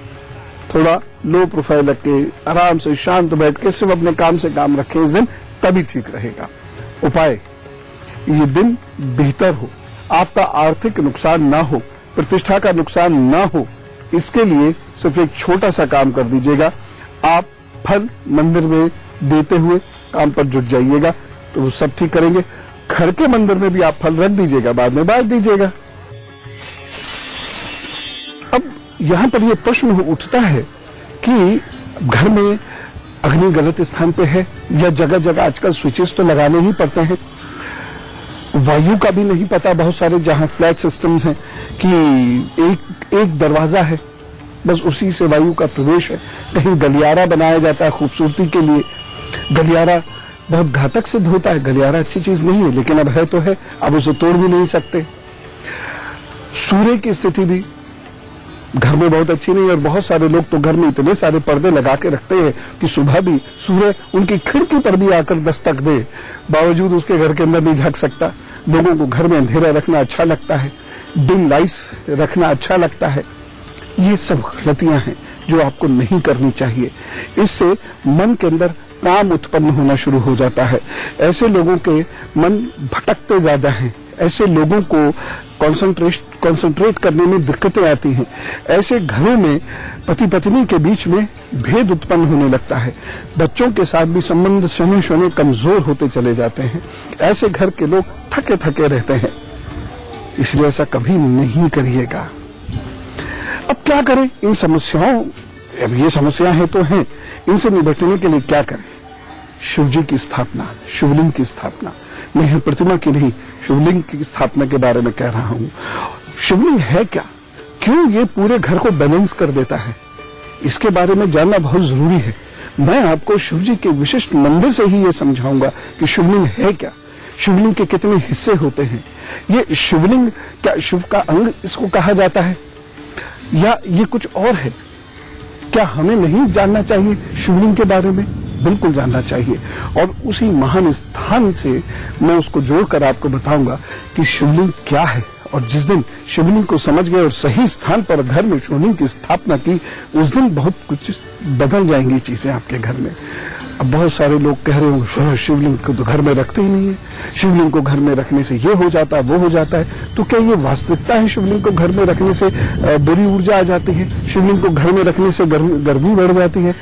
थोड़ा लो प्रोफाइल रख के आराम से शांत बैठ के सिर्फ अपने काम से काम रखें इस दिन, तभी ठीक रहेगा। उपाय, ये दिन बेहतर हो, आपका आर्थिक नुकसान ना हो, प्रतिष्ठा का नुकसान ना हो, इसके लिए सिर्फ एक छोटा सा काम कर दीजिएगा, आप फल मंदिर में देते हुए काम पर जुट जाइएगा तो वो सब ठीक करेंगे। घर के मंदिर में भी आप फल रख दीजिएगा, बाद में बांट दीजिएगा। अब यहां पर यह प्रश्न उठता है कि घर में अग्नि गलत स्थान पे है या जगह जगह आजकल स्विचेस तो लगाने ही पड़ते हैं, वायु का भी नहीं पता। बहुत सारे जहां फ्लैट सिस्टम्स हैं कि एक दरवाजा है, बस उसी से वायु का प्रवेश है। कहीं गलियारा बनाया जाता है खूबसूरती के लिए, गलियारा बहुत घातक सिद्ध होता है। गलियारा अच्छी चीज नहीं है, लेकिन अब है तो है, अब उसे तोड़ भी नहीं सकते। सूर्य की स्थिति भी घर में बहुत अच्छी नहीं, और बहुत सारे लोग तो घर में इतने सारे पर्दे लगा के रखते हैं कि सुबह भी सूर्य उनकी खिड़की पर भी आकर दस्तक दे, बावजूद उसके घर के अंदर नहीं झांक सकता। लोगों को घर में अंधेरा रखना अच्छा लगता है, डिम लाइट्स रखना अच्छा लगता है। ये सब गलतियां हैं जो आपको नहीं करनी चाहिए। इससे मन के अंदर काम उत्पन्न होना शुरू हो जाता है। ऐसे लोगों के मन भटकते ज्यादा हैं, ऐसे लोगों को कंसंट्रेट करने में दिक्कतें आती हैं। ऐसे घरों में पति पत्नी के बीच में भेद उत्पन्न होने लगता है। बच्चों के साथ भी संबंध शनि शनि कमजोर होते चले जाते हैं। ऐसे घर के लोग थके थके रहते हैं। इसलिए ऐसा कभी नहीं करिएगा। अब क्या करें इन समस्याओं, अब ये समस्याएं हैं तो हैं, इनसे निपटने के लिए क्या करें? शिव जी की स्थापना, शिवलिंग की स्थापना। मैं यह प्रतिमा की नहीं, शिवलिंग की स्थापना के बारे में कह रहा हूं। शिवलिंग है क्या, क्यों ये पूरे घर को बैलेंस कर देता है, इसके बारे में जानना बहुत जरूरी है। मैं आपको शिव जी के विशिष्ट मंदिर से ही ये समझाऊंगा कि शिवलिंग है क्या, शिवलिंग के कितने हिस्से होते हैं। ये शिवलिंग क्या शिव का अंग इसको कहा जाता है या ये कुछ और है? क्या हमें नहीं जानना चाहिए शिवलिंग के बारे में? बिल्कुल जानना चाहिए। और उसी महान स्थान से मैं उसको जोड़कर आपको बताऊंगा कि शिवलिंग क्या है। और जिस दिन शिवलिंग को समझ गए और सही स्थान पर घर में शिवलिंग की स्थापना की, उस दिन बहुत कुछ बदल जाएंगी चीजें आपके घर में। अब बहुत सारे लोग कह रहे हो शिवलिंग को तो घर में रखते ही नहीं है, शिवलिंग को घर में रखने से ये हो जाता है वो हो जाता है। तो क्या ये वास्तविकता है? शिवलिंग को घर में रखने से बुरी ऊर्जा आ जाती है, शिवलिंग को घर में रखने से गर्मी बढ़ जाती है,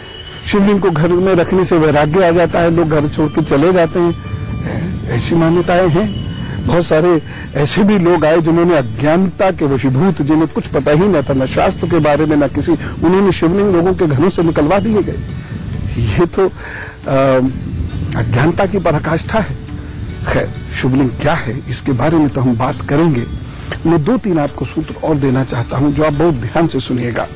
शिवलिंग को घर में रखने से वैराग्य आ जाता है, लोग घर छोड़ के चले जाते हैं। ऐसी मान्यताएं हैं। बहुत सारे ऐसे भी लोग आए जिन्होंने अज्ञानता के वशीभूत, जिन्हें कुछ पता ही न था, न शास्त्र के बारे में न किसी, उन्होंने शिवलिंग लोगों के घरों से निकलवा दिए गए। ये तो अज्ञानता की पराकाष्ठा है। खैर, शिवलिंग क्या है इसके बारे में तो हम बात करेंगे। मैं 2-3 आपको सूत्र और देना चाहता हूं जो आप बहुत ध्यान से सुनिएगा।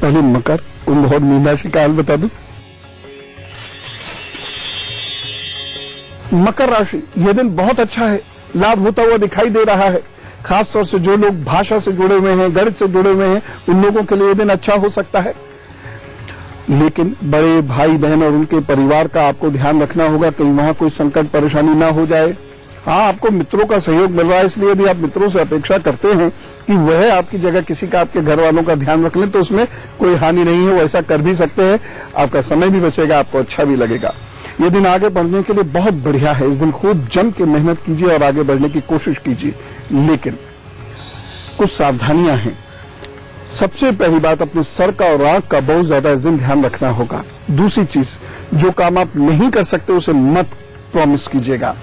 पहले मकर, कुंभ और मीन राशि का हाल बता दूं। मकर राशि, यह दिन बहुत अच्छा है, लाभ होता हुआ दिखाई दे रहा है। खासतौर से जो लोग भाषा से जुड़े हुए हैं, गणित से जुड़े हुए हैं, उन लोगों के लिए यह दिन अच्छा हो सकता है। लेकिन बड़े भाई बहन और उनके परिवार का आपको ध्यान रखना होगा, कहीं वहां कोई संकट परेशानी ना हो जाए। हाँ, आपको मित्रों का सहयोग मिल रहा है, इसलिए यदि आप मित्रों से अपेक्षा करते हैं कि वह आपकी जगह किसी का, आपके घर वालों का ध्यान रख लें, तो उसमें कोई हानि नहीं है। वो ऐसा कर भी सकते हैं, आपका समय भी बचेगा, आपको अच्छा भी लगेगा। ये दिन आगे बढ़ने के लिए बहुत बढ़िया है। इस दिन खूब जम के मेहनत कीजिए और आगे बढ़ने की कोशिश कीजिए, लेकिन कुछ सावधानियां हैं। सबसे पहली बात, अपने सर का और आंख का बहुत ज्यादा इस दिन ध्यान रखना होगा। दूसरी चीज, जो काम आप नहीं कर सकते उसे मत प्रॉमिस कीजिएगा।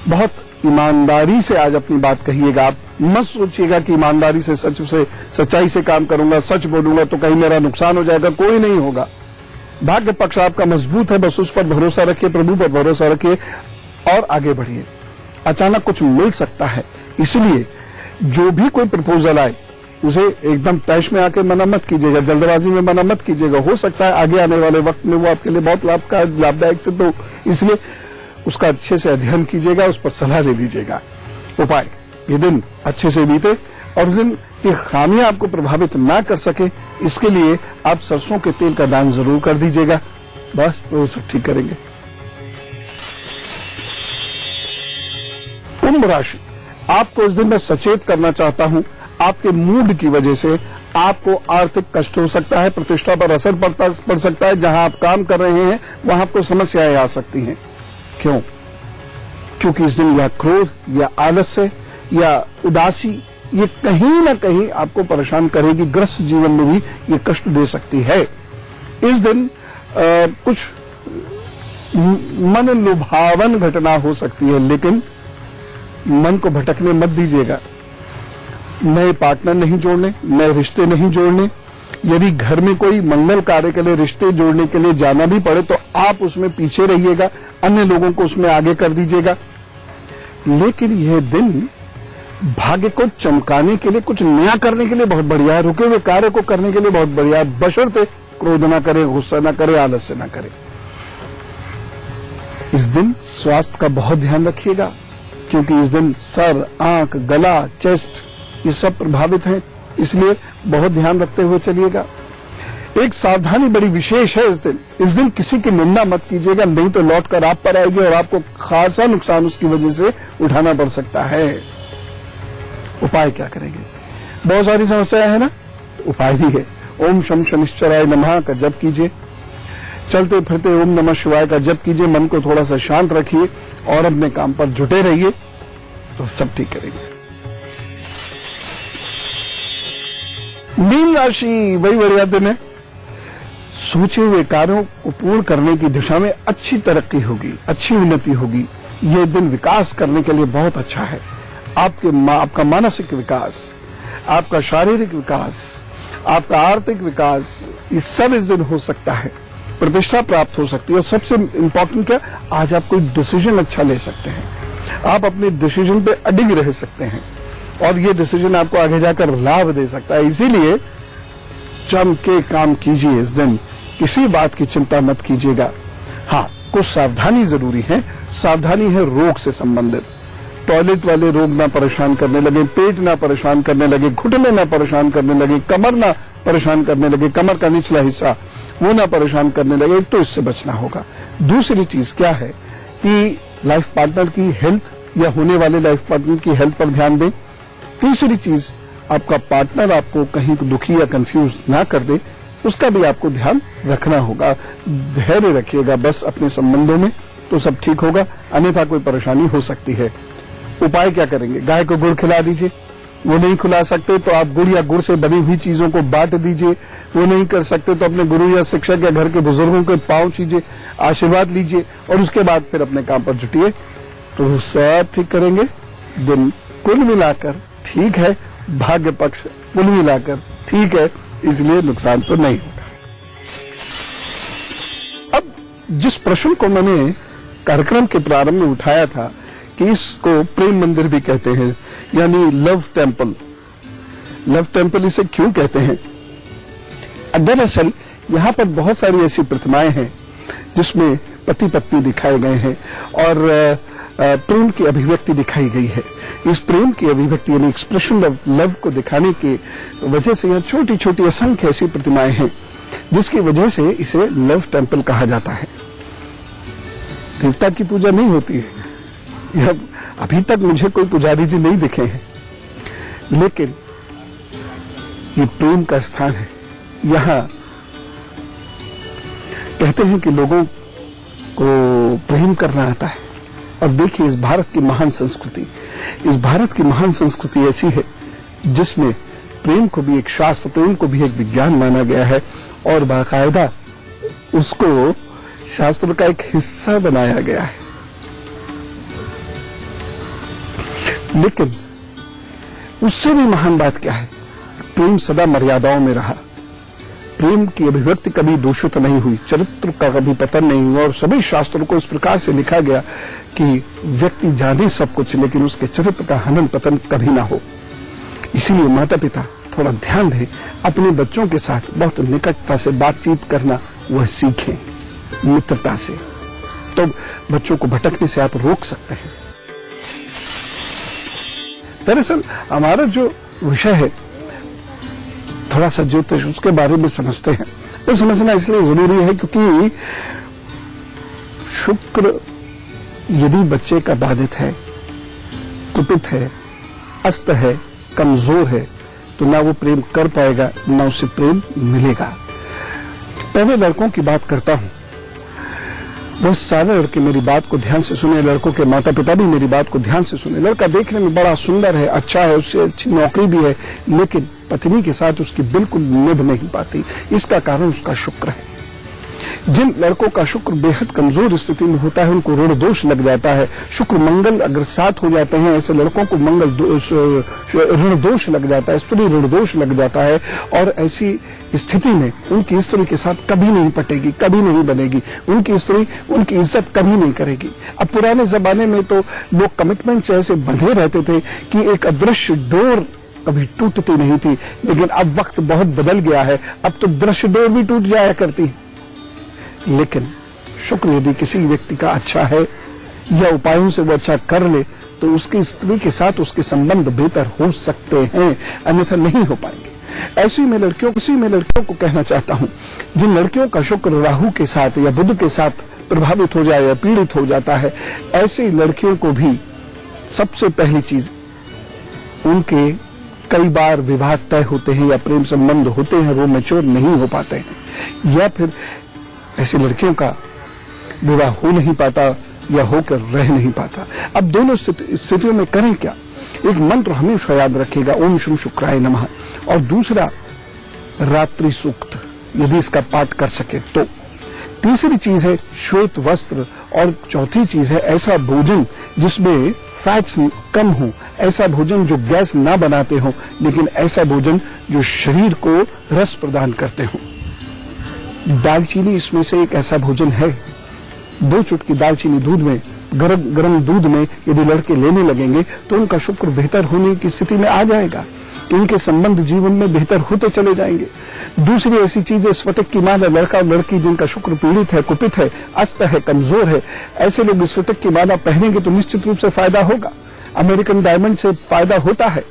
बहुत ईमानदारी से आज अपनी बात कहिएगा। आप मत सोचिएगा कि ईमानदारी से, सच्चाई से काम करूंगा, सच बोलूंगा तो कहीं मेरा नुकसान हो जाएगा। कोई नहीं होगा। भाग्य पक्ष आपका मजबूत है, बस उस पर भरोसा रखिए, प्रभु पर भरोसा रखिए और आगे बढ़िए। अचानक कुछ मिल सकता है, इसलिए जो भी कोई प्रपोजल आए उसे एकदम तैश में आके मना मत कीजिएगा, जल्दबाजी में मना मत कीजिएगा। हो सकता है आगे आने वाले वक्त में वो आपके लिए बहुत लाभदायक सिद्ध हो, इसलिए उसका अच्छे से अध्ययन कीजिएगा, उस पर सलाह ले लीजिएगा। उपाय, ये दिन अच्छे से बीते और इस दिन की खामियां आपको प्रभावित ना कर सके, इसके लिए आप सरसों के तेल का दान जरूर कर दीजिएगा। बस वो सब ठीक करेंगे। कुंभ राशि, आपको इस दिन मैं सचेत करना चाहता हूं, आपके मूड की वजह से आपको आर्थिक कष्ट हो सकता है, प्रतिष्ठा पर असर पड़ सकता है। जहां आप काम कर रहे हैं वहां आपको समस्याएं आ सकती हैं। क्यों? क्योंकि इस दिन या क्रोध या आलस्य या उदासी, ये कहीं ना कहीं आपको परेशान करेगी, ग्रस्त जीवन में भी ये कष्ट दे सकती है। इस दिन कुछ मन लुभावन घटना हो सकती है, लेकिन मन को भटकने मत दीजिएगा। नए पार्टनर नहीं जोड़ने, नए रिश्ते नहीं जोड़ने। यदि घर में कोई मंगल कार्य के लिए, रिश्ते जोड़ने के लिए जाना भी पड़े तो आप उसमें पीछे रहिएगा, अन्य लोगों को उसमें आगे कर दीजिएगा। लेकिन यह दिन भाग्य को चमकाने के लिए, कुछ नया करने के लिए बहुत बढ़िया है। रुके हुए कार्य को करने के लिए बहुत बढ़िया है, बशर्ते क्रोध ना करे, गुस्सा ना करे, आलस्य ना करे। इस दिन स्वास्थ्य का बहुत ध्यान रखिएगा, क्योंकि इस दिन सर, आंख, गला, चेस्ट ये सब प्रभावित हैं, इसलिए बहुत ध्यान रखते हुए चलिएगा। एक सावधानी बड़ी विशेष है इस दिन। इस दिन किसी की निंदा मत कीजिएगा, नहीं तो लौटकर आप पर आएगी और आपको खासा नुकसान उसकी वजह से उठाना पड़ सकता है। उपाय क्या करेंगे? बहुत सारी समस्याएं हैं ना, उपाय भी है। ओम शम शनिश्चराय नमः का जप कीजिए, चलते फिरते ओम नमः शिवाय का जप कीजिए, मन को थोड़ा सा शांत रखिए और अपने काम पर जुटे रहिए, तो सब ठीक करेंगे। मीन राशि वही बढ़िया दिन है। सोचे हुए कार्यों को पूर्ण करने की दिशा में अच्छी तरक्की होगी, अच्छी उन्नति होगी। ये दिन विकास करने के लिए बहुत अच्छा है। आपका मानसिक विकास, आपका शारीरिक विकास, आपका आर्थिक विकास, ये सब इस दिन हो सकता है। प्रतिष्ठा प्राप्त हो सकती है और सबसे इंपॉर्टेंट क्या, आज आप कोई डिसीजन अच्छा ले सकते हैं। आप अपने डिसीजन पे अडिग रह सकते हैं और ये डिसीजन आपको आगे जाकर लाभ दे सकता है। इसीलिए जम के काम कीजिए इस दिन, किसी बात की चिंता मत कीजिएगा। हाँ, कुछ सावधानी जरूरी है। सावधानी है रोग से संबंधित। टॉयलेट वाले रोग ना परेशान करने लगे, पेट ना परेशान करने लगे, घुटने ना परेशान करने लगे, कमर ना परेशान करने लगे, कमर का निचला हिस्सा वो ना परेशान करने लगे, तो इससे बचना होगा। दूसरी चीज क्या है कि लाइफ पार्टनर की हेल्थ या होने वाले लाइफ पार्टनर की हेल्थ पर ध्यान दें। तीसरी चीज, आपका पार्टनर आपको कहीं दुखी या कंफ्यूज ना कर दे, उसका भी आपको ध्यान रखना होगा। धैर्य रखिएगा बस अपने संबंधों में, तो सब ठीक होगा, अन्यथा कोई परेशानी हो सकती है। उपाय क्या करेंगे? गाय को गुड़ खिला दीजिए। वो नहीं खिला सकते तो आप गुड़ या गुड़ से बनी हुई चीजों को बांट दीजिए। वो नहीं कर सकते तो अपने गुरु या शिक्षक या घर के बुजुर्गों के पांव छीजिए, आशीर्वाद लीजिए और उसके बाद फिर अपने काम पर जुटिए, तो सब ठीक करेंगे। दिन कुल मिलाकर ठीक है, भाग्य पक्ष कुल मिलाकर ठीक है, इसलिए नुकसान तो नहीं होगा। अब जिस प्रश्न को मैंने कार्यक्रम के प्रारंभ में उठाया था कि इसको प्रेम मंदिर भी कहते हैं, यानी लव टेम्पल। लव टेम्पल इसे क्यों कहते हैं? दरअसल यहाँ पर बहुत सारी ऐसी प्रतिमाएं हैं जिसमें पति पत्नी दिखाए गए हैं और प्रेम की अभिव्यक्ति दिखाई गई है। इस प्रेम की अभिव्यक्ति यानी एक्सप्रेशन ऑफ लव को दिखाने की वजह से यहाँ छोटी छोटी असंख्य ऐसी प्रतिमाएं हैं, जिसकी वजह से इसे लव टेम्पल कहा जाता है। देवता की पूजा नहीं होती है, अभी तक मुझे कोई पुजारी जी नहीं दिखे हैं, लेकिन ये प्रेम का स्थान है। यहाँ कहते हैं कि लोगों को प्रेम करना आता है। और देखिए, इस भारत की महान संस्कृति ऐसी है जिसमें प्रेम को भी एक शास्त्र, प्रेम को भी एक विज्ञान माना गया है और बाकायदा उसको शास्त्र का एक हिस्सा बनाया गया है। लेकिन उससे भी महान बात क्या है? प्रेम सदा मर्यादाओं में रहा। प्रेम की अभिव्यक्ति कभी दूषित नहीं हुई, चरित्र का कभी पतन नहीं हुआ और सभी शास्त्रों को इस प्रकार से लिखा गया कि व्यक्ति जाने सब कुछ लेकिन उसके चरित्र का हनन पतन कभी ना हो। इसीलिए माता पिता थोड़ा ध्यान दें, अपने बच्चों के साथ बहुत निकटता से बातचीत करना वह सीखें, मित्रता से, तो बच्चों को भटकने से आप रोक सकते हैं। दरअसल हमारा जो विषय है थोड़ा सा ज्योतिष, उसके बारे में समझते हैं। वो समझना इसलिए जरूरी है क्योंकि शुक्र यदि बच्चे का बाधित है, कुपित है, अस्त है, कमजोर है, तो ना वो प्रेम कर पाएगा, ना उसे प्रेम मिलेगा। पहले लड़कों की बात करता हूं। वह सारे लड़के मेरी बात को ध्यान से सुने, लड़कों के माता पिता भी मेरी बात को ध्यान से सुने। लड़का देखने में बड़ा सुंदर है, अच्छा है, उससे अच्छी नौकरी भी है, लेकिन पत्नी के साथ उसकी बिल्कुल निभ नहीं पाती। इसका कारण उसका शुक्र है। जिन लड़कों का शुक्र बेहद कमजोर स्थिति में होता है उनको ऋण दोष लग जाता है। शुक्र मंगल अगर साथ हो जाते हैं, ऐसे लड़कों को मंगल ऋण दोष लग जाता है, स्त्री ऋण दोष लग जाता है, और ऐसी स्थिति में उनकी स्त्री के साथ कभी नहीं पटेगी, कभी नहीं बनेगी, उनकी स्त्री उनकी इज्जत कभी नहीं करेगी। अब पुराने जमाने में तो लोग कमिटमेंट से ऐसे बंधे रहते थे कि एक अदृश्य डोर कभी टूटती नहीं थी, लेकिन अब वक्त बहुत बदल गया है, अब तो दृश्य डोर भी टूट जाया करती है। लेकिन शुक्र यदि किसी व्यक्ति का अच्छा है या उपायों से वो अच्छा कर ले तो उसकी स्त्री के साथ उसके संबंध बेहतर हो सकते हैं, अन्यथा नहीं हो पाएंगे। ऐसी मैं लड़कियों को कहना चाहता हूं, जिन लड़कियों का शुक्र राहु के साथ या बुध के साथ प्रभावित हो जाए या पीड़ित हो जाता है, ऐसी लड़कियों को भी सबसे पहली चीज, उनके कई बार विवाह तय होते हैं या प्रेम संबंध होते हैं, वो मैच्योर नहीं हो पाते हैं, या फिर ऐसी लड़कियों का विवाह हो नहीं पाता या होकर रह नहीं पाता। अब दोनों स्थितियों में करें क्या? एक मंत्र हमेशा याद रखिएगा, ओम श्री शुक्राय नमः, और दूसरा रात्रि सूक्त यदि इसका पाठ कर सके तो। तीसरी चीज है श्वेत वस्त्र, और चौथी चीज है ऐसा भोजन जिसमें फैट्स कम हो, ऐसा भोजन जो गैस ना बनाते हो, लेकिन ऐसा भोजन जो शरीर को रस प्रदान करते हो। दालचीनी इसमें से एक ऐसा भोजन है। 2 चुटकी दालचीनी दूध में, गरम दूध में यदि लड़के लेने लगेंगे तो उनका शुक्र बेहतर होने की स्थिति में आ जाएगा, इनके संबंध जीवन में बेहतर होते चले जाएंगे। दूसरी ऐसी चीज है स्फटिक की माला। लड़का और लड़की जिनका शुक्र पीड़ित है, कुपित है, अस्त है, कमजोर है, ऐसे लोग स्फटिक की माला पहनेंगे तो निश्चित रूप से फायदा होगा। अमेरिकन डायमंड से फायदा होता है,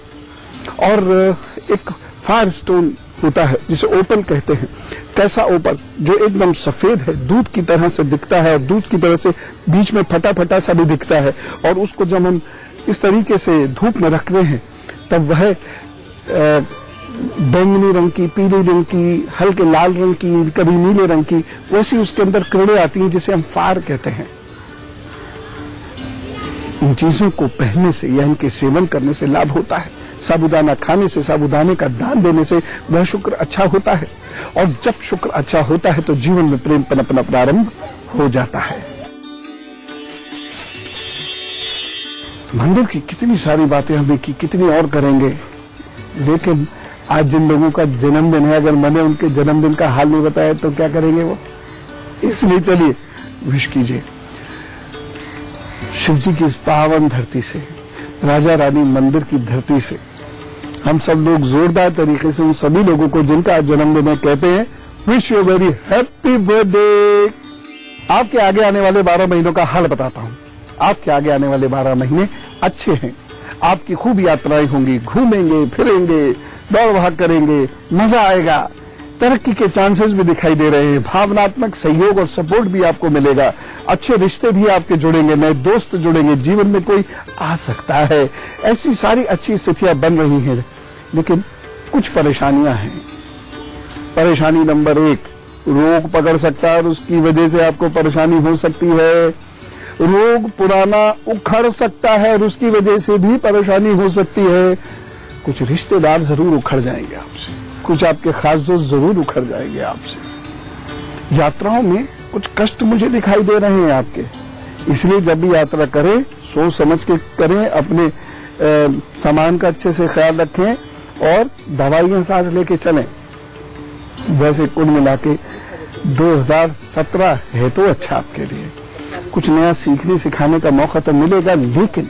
और एक फायर स्टोन होता है जिसे ओपल कहते हैं। कैसा ओपल? जो एकदम सफेद है, दूध की तरह से दिखता है, और दूध की तरह से बीच में फटा फटा सा भी दिखता है, और उसको जब हम इस तरीके से धूप में रख रहे हैं तब वह बैंगनी रंग की, पीले रंग की, हल्के लाल रंग की, कभी नीले रंग की, वैसी उसके अंदर किरणें आती हैं जिसे हम फायर कहते हैं। इन चीजों को पहनने से या इनके सेवन करने से लाभ होता है। साबूदाना खाने से, साबूदाने का दान देने से वह शुक्र अच्छा होता है, और जब शुक्र अच्छा होता है तो जीवन में प्रेम पनपना प्रारंभ हो जाता है। मंदिर की कितनी सारी बातें हमें की, कितनी और करेंगे, लेकिन आज जिन लोगों का जन्मदिन है, अगर मैंने उनके जन्मदिन का हाल नहीं बताया तो क्या करेंगे वो? इसलिए चलिए विश कीजिए शिव जी की इस पावन धरती से, राजा रानी मंदिर की धरती से, हम सब लोग जोरदार तरीके से उन सभी लोगों को जिनका आज जन्मदिन है कहते हैं wish you very happy birthday. आपके आगे आने वाले 12 महीनों का हाल बताता हूं। आपके आगे आने वाले 12 महीने अच्छे हैं। आपकी खूब यात्राएं होंगी, घूमेंगे फिरेंगे, दौड़ भाग करेंगे, मजा आएगा, तरक्की के चांसेस भी दिखाई दे रहे हैं, भावनात्मक सहयोग और सपोर्ट भी आपको मिलेगा, अच्छे रिश्ते भी आपके जुड़ेंगे, नए दोस्त जुड़ेंगे, जीवन में कोई आ सकता है। ऐसी सारी अच्छी स्थितियां बन रही हैं, लेकिन कुछ परेशानियां हैं। परेशानी नंबर 1, रोग पकड़ सकता है और उसकी वजह से आपको परेशानी हो सकती है। रोग पुराना उखड़ सकता है और उसकी वजह से भी परेशानी हो सकती है। कुछ रिश्तेदार जरूर उखड़ जाएंगे आपसे, कुछ आपके खास दोस्त जरूर उखड़ जाएंगे आपसे। यात्राओं में कुछ कष्ट मुझे दिखाई दे रहे हैं आपके, इसलिए जब भी यात्रा करें सोच समझ के करें, अपने सामान का अच्छे से ख्याल रखें और दवाइयां साथ लेके चलें। वैसे कुल मिला के 2017 है तो अच्छा आपके लिए, कुछ नया सीखने सिखाने का मौका तो मिलेगा, लेकिन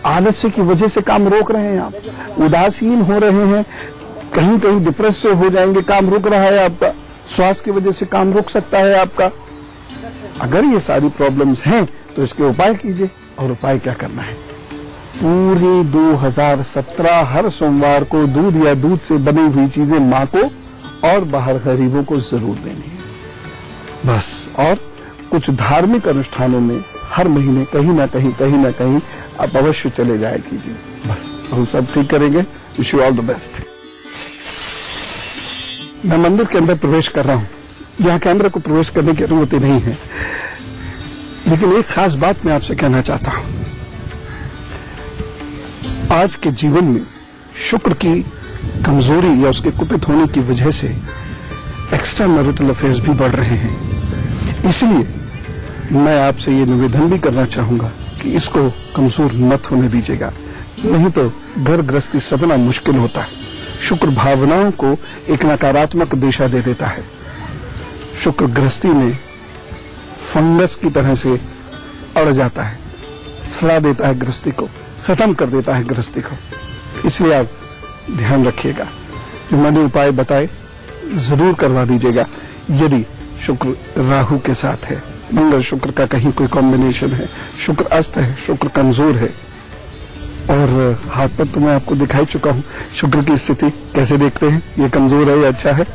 आलस्य की वजह से काम रोक रहे हैं आप, उदासीन हो रहे हैं, कहीं कहीं डिप्रेस से हो जाएंगे, काम रुक रहा है आपका, स्वास्थ्य की वजह से काम रुक सकता है आपका। अगर ये सारी प्रॉब्लम्स हैं तो इसके उपाय कीजिए। और उपाय क्या करना है? पूरी 2017 हर सोमवार को दूध या दूध से बनी हुई चीजें मां को और बाहर गरीबों को जरूर देनी है बस। और कुछ धार्मिक अनुष्ठानों में हर महीने कहीं ना कहीं आप अवश्य चले जाया कीजिए बस, हम सब ठीक करेंगे। Wish you all the best. मैं मंदिर के अंदर प्रवेश कर रहा हूं, यहाँ कैमरे को प्रवेश करने की अनुमति नहीं है। लेकिन एक खास बात मैं आपसे कहना चाहता हूं। आज के जीवन में शुक्र की कमजोरी या उसके कुपित होने की वजह से एक्स्ट्रा मैरिटल अफेयर्स भी बढ़ रहे हैं। इसलिए मैं आपसे ये निवेदन भी करना चाहूंगा कि इसको कमजोर मत होने दीजिएगा, नहीं तो घर गृहस्थी सपना मुश्किल होता है। शुक्र भावनाओं को एक नकारात्मक दिशा दे देता है। शुक्र गृहस्थी में फंगस की तरह से अड़ जाता है, सड़ा देता है गृहस्थी को, खत्म कर देता है गृहस्थी को। इसलिए आप ध्यान रखिएगा, जो मैंने उपाय बताए जरूर करवा दीजिएगा। यदि शुक्र राहु के साथ है, मंगल शुक्र का कहीं कोई कॉम्बिनेशन है, शुक्र अस्त है, शुक्र कमजोर है, और हाथ पर तो मैं आपको दिखाई चुका हूं शुक्र की स्थिति कैसे देखते हैं, ये कमजोर है या अच्छा है।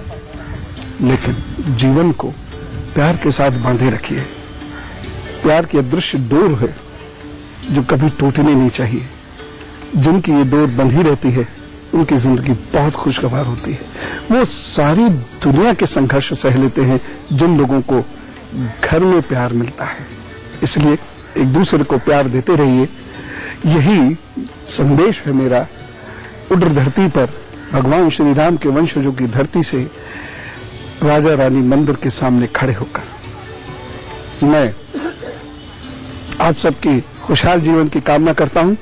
लेकिन जीवन को प्यार के साथ बांधे रखिए। प्यार की अदृश्य डोर है जो कभी टूटनी नहीं चाहिए। जिनकी ये डोर बंधी रहती है उनकी जिंदगी बहुत खुशगवार होती है। वो सारी दुनिया के संघर्ष सह लेते हैं जिन लोगों को घर में प्यार मिलता है। इसलिए एक दूसरे को प्यार देते रहिए। यही संदेश है मेरा उड्र धरती पर भगवान श्री राम के वंशजों की धरती से राजा रानी मंदिर के सामने खड़े होकर मैं आप सबकी खुशहाल जीवन की कामना करता हूं,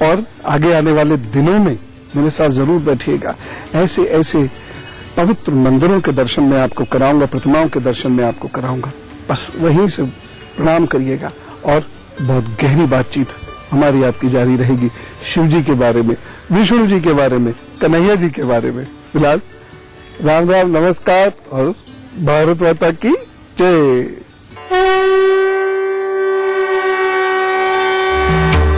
और आगे आने वाले दिनों में मेरे साथ जरूर बैठिएगा। ऐसे ऐसे पवित्र मंदिरों के दर्शन मैं आपको कराऊंगा, प्रतिमाओं के दर्शन मैं आपको कराऊंगा। बस वहीं से प्रणाम करिएगा, और बहुत गहरी बातचीत हमारी आपकी जारी रहेगी शिव जी के बारे में, विष्णु जी के बारे में, कन्हैया जी के बारे में। फिलहाल राम राम, नमस्कार और भारत माता की जय।